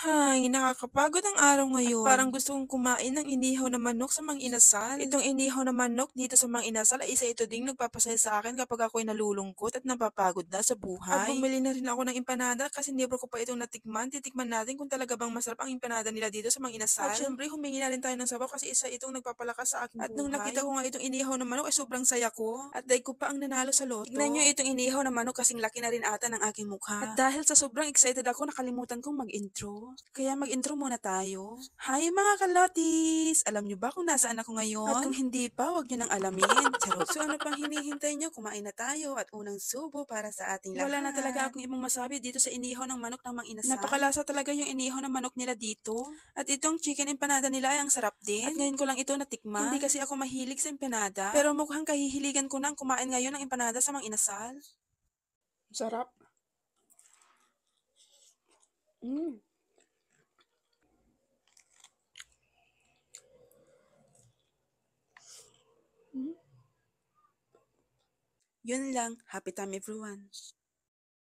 Hay, nakakapagod ang araw ngayon. At parang gusto kong kumain ng inihaw na manok sa Mang Inasal. Itong inihaw na manok dito sa Mang Inasal ay isa ito ding nagpapasaya sa akin kapag ako'y nalulungkot at napapagod na sa buhay. At bumili na rin ako ng empanada kasi never ko pa itong natikman. Titikman natin kung talaga bang masarap ang empanada nila dito sa Mang Inasal. At syempre, humingi na rin tayo ng sabaw kasi isa itong nagpapalakas sa aking buhay. At nung nakita ko nga itong inihaw na manok ay sobrang saya ko. At dahil ko pa ang nanalo sa loto. Tignan nyo itong inihaw na manok kasing laki na rin ata ng aking mukha. At dahil sa sobrang excited ako, nakalimutan kong mag-intro. Kaya mag-intro muna tayo. Hi mga kalotis! Alam nyo ba kung nasaan ako ngayon? At kung hindi pa, wag nyo nang alamin. Charot. So ano pang hinihintay nyo? Kumain na tayo at unang subo para sa ating lahat. Wala na talaga akong ibang masabi dito sa inihaw ng manok ng Mang Inasal. Napakalasa talaga yung inihaw ng manok nila dito. At itong chicken empanada nila ay ang sarap din. At ngayon ko lang ito natikman. Hindi kasi ako mahilig sa empanada. Pero mukhang kahihiligan ko nang kumain ngayon ng empanada sa Mang Inasal. Sarap. Mm. Yun lang. Happy time everyone.